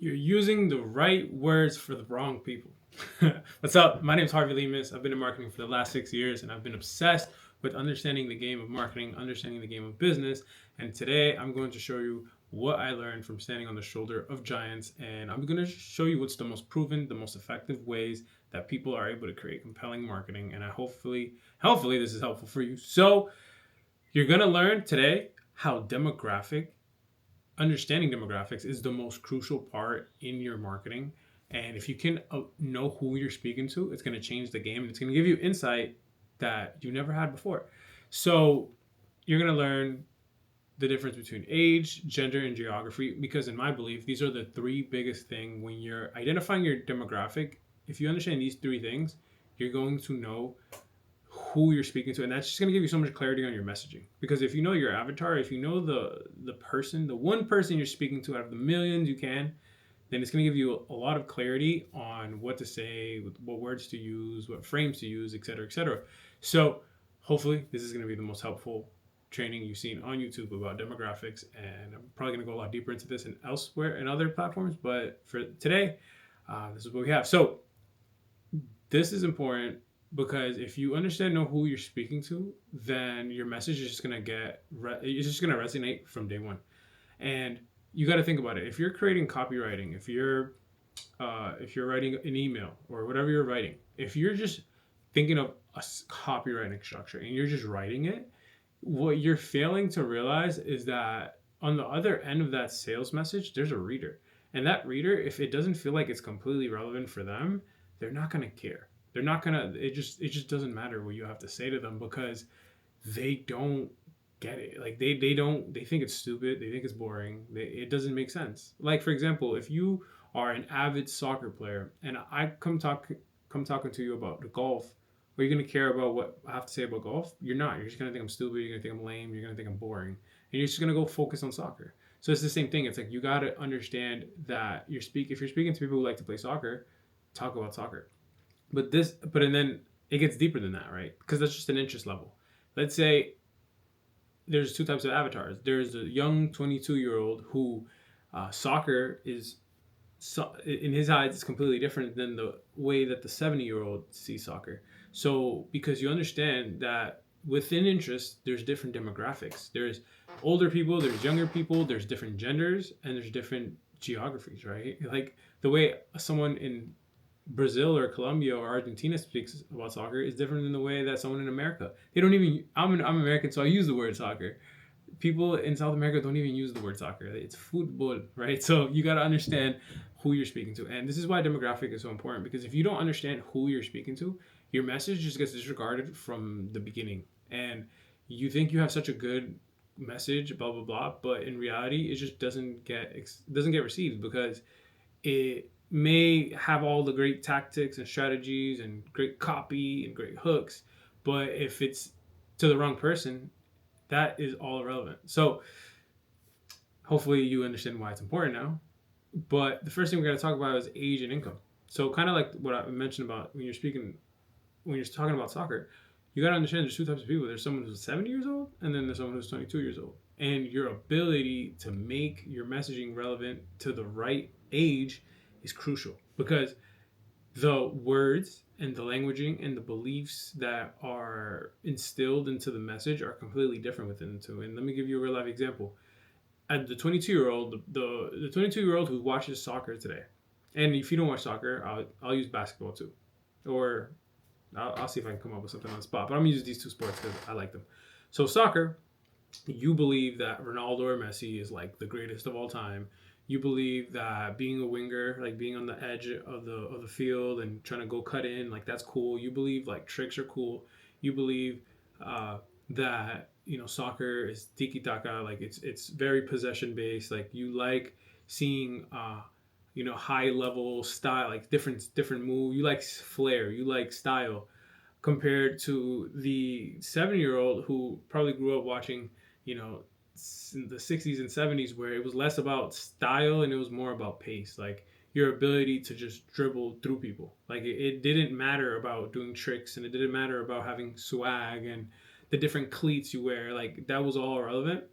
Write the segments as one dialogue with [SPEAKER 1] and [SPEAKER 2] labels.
[SPEAKER 1] You're using the right words for the wrong people. What's up? My name is Harvey Lemus. I've been in marketing for the last 6 years and I've been obsessed with understanding the game of marketing, understanding the game of business. And today I'm going to show you what I learned from standing on the shoulder of giants. And I'm going to show you what's the most proven, the most effective ways that people are able to create compelling marketing. And hopefully this is helpful for you. So you're going to learn today how understanding demographics is the most crucial part in your marketing. And if you can know who you're speaking to, it's going to change the game and it's going to give you insight that you never had before. So you're going to learn the difference between age, gender, and geography, because in my belief, these are the three biggest things when you're identifying your demographic. If you understand these three things, you're going to know who you're speaking to, and that's just going to give you so much clarity on your messaging. Because if you know your avatar, if you know the person, the one person you're speaking to out of the millions you can, then it's going to give you a lot of clarity on what to say, what words to use, what frames to use, etc., etc. So hopefully this is going to be the most helpful training you've seen on YouTube about demographics, and I'm probably going to go a lot deeper into this and elsewhere in other platforms, but for today, this is what we have. So this is important because if you understand know who you're speaking to, then your message is just gonna it's just gonna resonate from day one. And you got to think about it. If you're creating copywriting, if you're writing an email or whatever you're writing, if you're just thinking of a copywriting structure and you're just writing it, what you're failing to realize is that on the other end of that sales message, there's a reader. And that reader, if it doesn't feel like it's completely relevant for them, they're not going to care. They're not going to it just doesn't matter what you have to say to them because they don't get it. Like they think it's stupid, they think it's boring. It doesn't make sense. Like for example, if you are an avid soccer player and I come talking to you about the golf, are you going to care about what I have to say about golf? You're not. You're just going to think I'm stupid. You're going to think I'm lame. You're going to think I'm boring. And you're just going to go focus on soccer. So it's the same thing. It's like you got to understand that if you're speaking to people who like to play soccer, talk about soccer. And then it gets deeper than that, right? Because that's just an interest level. Let's say there's two types of avatars. There's a young 22-year-old who soccer is in his eyes it's completely different than the way that the 70-year-old sees soccer. So because you understand that within interest there's different demographics. There's older people, there's younger people, there's different genders, and there's different geographies, right? Like the way someone in Brazil or Colombia or Argentina speaks about soccer is different than the way that someone in America. They don't even. I'm American, so I use the word soccer. People in South America don't even use the word soccer. It's football, right? So you got to understand who you're speaking to, and this is why demographic is so important. Because if you don't understand who you're speaking to, your message just gets disregarded from the beginning, and you think you have such a good message, blah blah blah, but in reality, it just doesn't get received because it may have all the great tactics and strategies and great copy and great hooks, but if it's to the wrong person, that is all irrelevant. So hopefully you understand why it's important now. But the first thing we got to talk about is age and income. So kind of like what I mentioned about when you're talking about soccer, you got to understand there's two types of people. There's someone who's 70 years old, and then there's someone who's 22 years old. And your ability to make your messaging relevant to the right age is crucial because the words and the languaging and the beliefs that are instilled into the message are completely different within the two. And let me give you a real life example. At the 22-year-old, the 22-year-old who watches soccer today, and if you don't watch soccer, I'll use basketball too, or I'll see if I can come up with something on the spot. But I'm gonna use these two sports because I like them. So soccer, you believe that Ronaldo or Messi is like the greatest of all time. You believe that being a winger, like being on the edge of the field and trying to go cut in, like that's cool. You believe like tricks are cool. You believe that soccer is tiki taka, like it's very possession based. Like you like seeing high level style, like different move. You like flair. You like style compared to the 7-year old who probably grew up watching, you know, in the 60s and 70s where it was less about style and it was more about pace. Like your ability to just dribble through people. Like it didn't matter about doing tricks and it didn't matter about having swag and the different cleats you wear. Like that was all irrelevant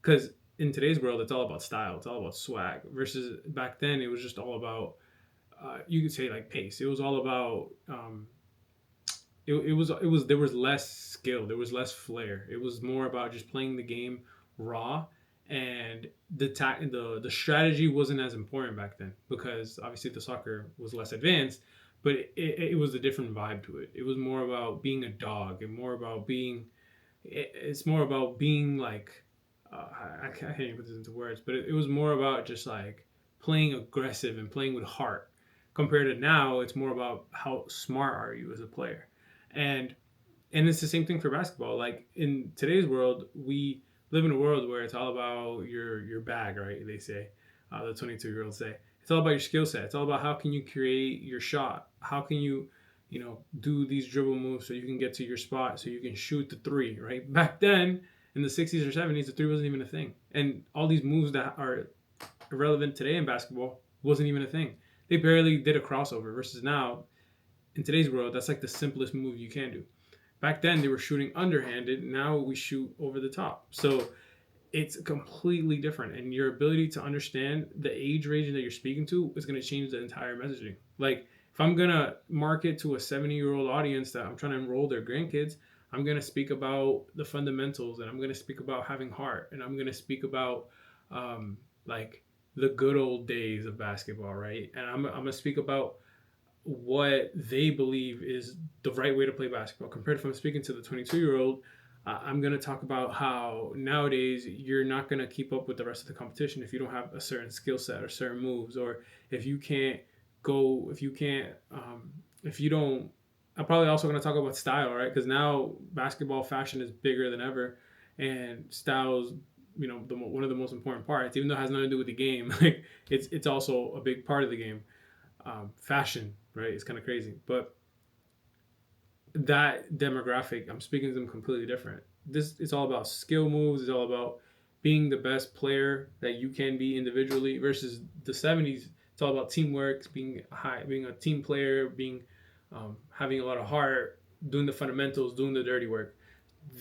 [SPEAKER 1] because in today's world, it's all about style. It's all about swag. Versus back then, it was just all about you could say like pace. It was all about it was there was less skill, there was less flair. It was more about just playing the game raw, and the strategy wasn't as important back then because obviously the soccer was less advanced, but it was a different vibe to it. It was more about being a dog and more about being it's more about being like I can't even put this into words, but it was more about just like playing aggressive and playing with heart. Compared to now, it's more about how smart are you as a player, and and it's the same thing for basketball. Like in today's world, we live in a world where it's all about your bag, right? They say the 22-year-olds say it's all about your skill set. It's all about how can you create your shot. How can you do these dribble moves so you can get to your spot so you can shoot the three, right? Back then in the 60s or 70s, the three wasn't even a thing, and all these moves that are irrelevant today in basketball wasn't even a thing. They barely did a crossover versus now in today's world, that's like the simplest move you can do. Back then, they were shooting underhanded. Now we shoot over the top. So it's completely different. And your ability to understand the age range that you're speaking to is going to change the entire messaging. Like, if I'm going to market to a 70-year-old audience that I'm trying to enroll their grandkids, I'm going to speak about the fundamentals, and I'm going to speak about having heart, and I'm going to speak about like the good old days of basketball, right? And I'm going to speak about what they believe is the right way to play basketball. Compared to if I'm speaking to the 22-year-old, I'm going to talk about how nowadays you're not going to keep up with the rest of the competition if you don't have a certain skill set or certain moves, or if you can't if you don't. I'm probably also going to talk about style, right? Because now basketball fashion is bigger than ever, and styles, one of the most important parts, even though it has nothing to do with the game. Like it's also a big part of the game. Fashion, right? It's kind of crazy, but that demographic, I'm speaking to them completely different. This it's all about skill moves. It's all about being the best player that you can be individually. Versus the 70s, it's all about teamwork, being a team player, being having a lot of heart, doing the fundamentals, doing the dirty work.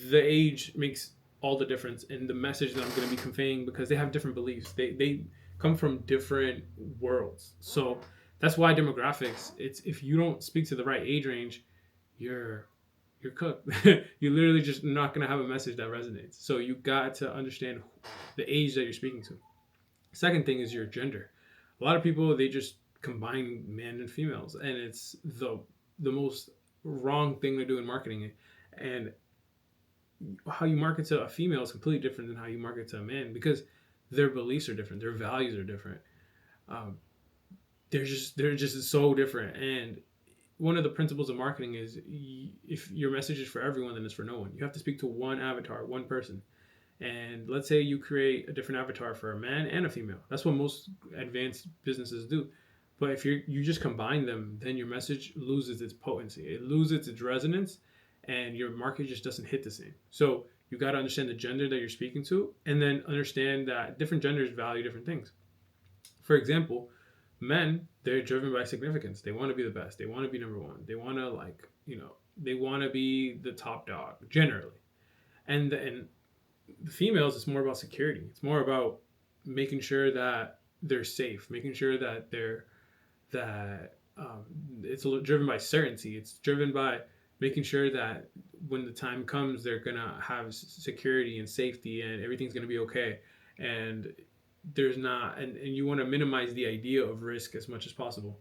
[SPEAKER 1] The age makes all the difference in the message that I'm going to be conveying because they have different beliefs. They come from different worlds. So that's why demographics. It's if you don't speak to the right age range, you're you're cooked. You're literally just not gonna have a message that resonates. So you got to understand the age that you're speaking to. Second thing is your gender. A lot of people they just combine men and females, and it's the most wrong thing to do in marketing. And how you market to a female is completely different than how you market to a man because their beliefs are different, their values are different. Um, they're just so different. And one of the principles of marketing is if your message is for everyone, then it's for no one. You have to speak to one avatar, one person. And let's say you create a different avatar for a man and a female. That's what most advanced businesses do. But if you just combine them, then your message loses its potency. It loses its resonance, and your market just doesn't hit the same. So you got to understand the gender that you're speaking to, and then understand that different genders value different things. For example, men, they're driven by significance. They want to be the best. They want to be number one. They want to they want to be the top dog generally. And the females, it's more about security. It's more about making sure that they're safe, making sure that it's driven by certainty. It's driven by making sure that when the time comes, they're gonna have security and safety, and everything's gonna be okay. And there's not, and you want to minimize the idea of risk as much as possible.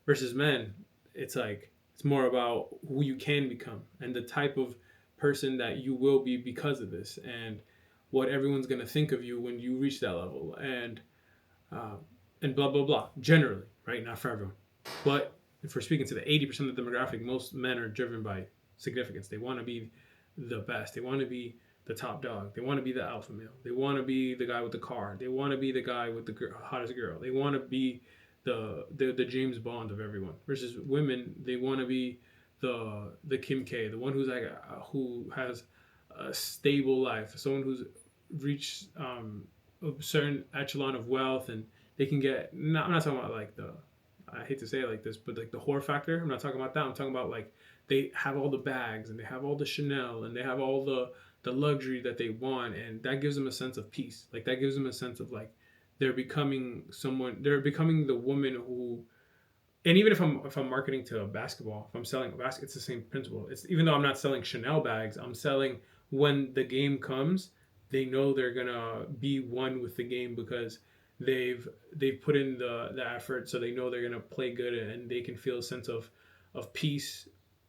[SPEAKER 1] Versus men, it's like it's more about who you can become and the type of person that you will be because of this, and what everyone's gonna think of you when you reach that level, uh, and blah blah blah. Generally, right? Not for everyone, but if we're speaking to the 80% of the demographic, most men are driven by significance. They want to be the best. They want to be the top dog. They want to be the alpha male. They want to be the guy with the car. They want to be the guy with the hottest girl. They want to be the James Bond of everyone. Versus women, they want to be the Kim K, the one who's like who has a stable life, someone who's reached a certain echelon of wealth, and they can get. I'm not talking about like the I hate to say it like this, but like the whore factor. I'm not talking about that. I'm talking about like they have all the bags and they have all the Chanel and they have all the luxury that they want, and that gives them a sense of peace. Like that gives them a sense of like they're becoming someone. They're becoming the woman who. And even if I'm marketing to basketball, if I'm selling a basket, it's the same principle. It's even though I'm not selling Chanel bags, I'm selling when the game comes, they know they're gonna be one with the game because they've put in the effort, so they know they're gonna play good and they can feel a sense of peace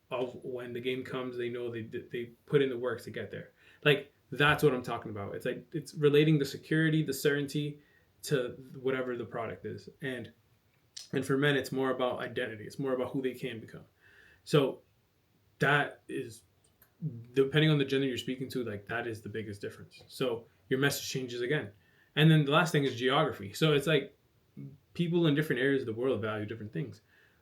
[SPEAKER 1] of when the game comes. They know they put in the work to get there. Like that's what I'm talking about. It's like it's relating the security, the certainty to whatever the product is, and for men, it's more about identity. It's more about who they can become. So that is, depending on the gender you're speaking to, like that is the biggest difference. So your message changes again. And then the last thing is geography. So it's like people in different areas of the world value different things.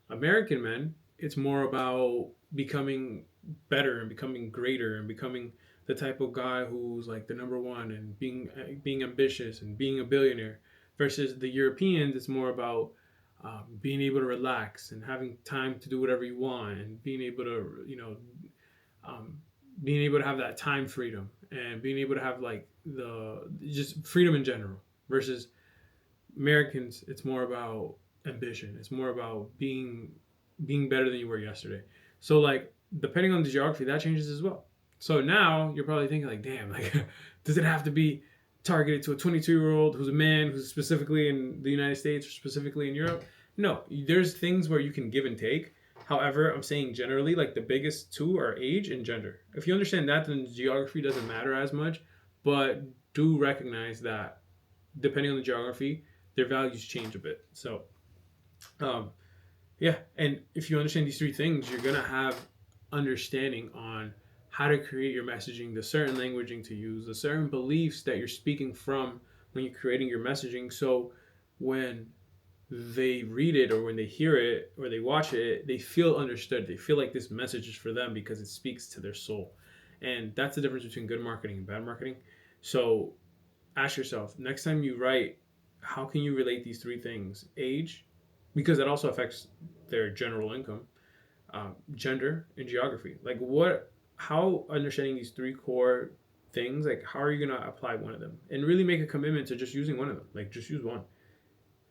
[SPEAKER 1] American men, it's more about becoming better and becoming greater and becoming the type of guy who's like the number one and being ambitious and being a billionaire. Versus the Europeans, it's more about being able to relax and having time to do whatever you want and being able to um, being able to have that time freedom and being able to have like the just freedom in general. Versus Americans, it's more about ambition. It's more about being better than you were yesterday. So like depending on the geography, that changes as well. So now you're probably thinking like, damn, like does it have to be targeted to a 22-year-old who's a man who's specifically in the United States or specifically in Europe? No, there's things where you can give and take. However, I'm saying generally, like the biggest two are age and gender. If you understand that, then geography doesn't matter as much. But do recognize that depending on the geography, their values change a bit. So, um, yeah, and if you understand these three things, you're gonna have understanding on how to create your messaging, the certain languaging to use, the certain beliefs that you're speaking from when you're creating your messaging. So when they read it or when they hear it or they watch it, they feel understood. They feel like this message is for them because it speaks to their soul. And that's the difference between good marketing and bad marketing. So ask yourself next time you write, how can you relate these three things? Age, because that also affects their general income, gender, and geography. Like how understanding these three core things, like how are you going to apply one of them and really make a commitment to just using one of them? Like just use one.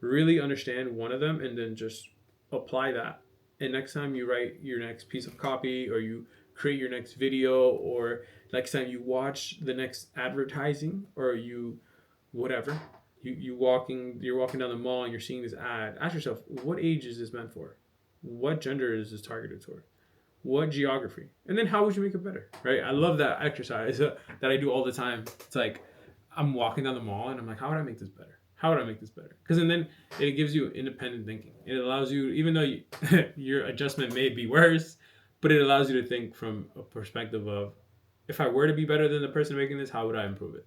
[SPEAKER 1] Really understand one of them and then just apply that. And next time you write your next piece of copy or you create your next video or next time you watch the next advertising or you whatever, you're walking down the mall and you're seeing this ad, ask yourself, what age is this meant for? What gender is this targeted toward? What geography? And then how would you make it better? Right? I love that exercise that I do all the time. It's like I'm walking down the mall and I'm like, how would I make this better? How would I make this better? Because and then it gives you independent thinking. It allows you, even though your adjustment may be worse, but it allows you to think from a perspective of, if I were to be better than the person making this, how would I improve it?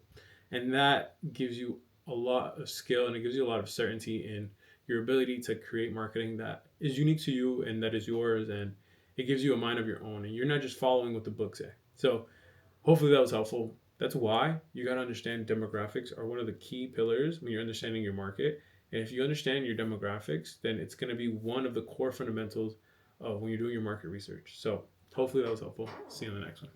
[SPEAKER 1] And that gives you a lot of skill and it gives you a lot of certainty in your ability to create marketing that is unique to you and that is yours, and it gives you a mind of your own and you're not just following what the book say. So hopefully that was helpful. That's why you got to understand demographics are one of the key pillars when you're understanding your market. And if you understand your demographics, then it's going to be one of the core fundamentals of when you're doing your market research. So hopefully that was helpful. See you on the next one.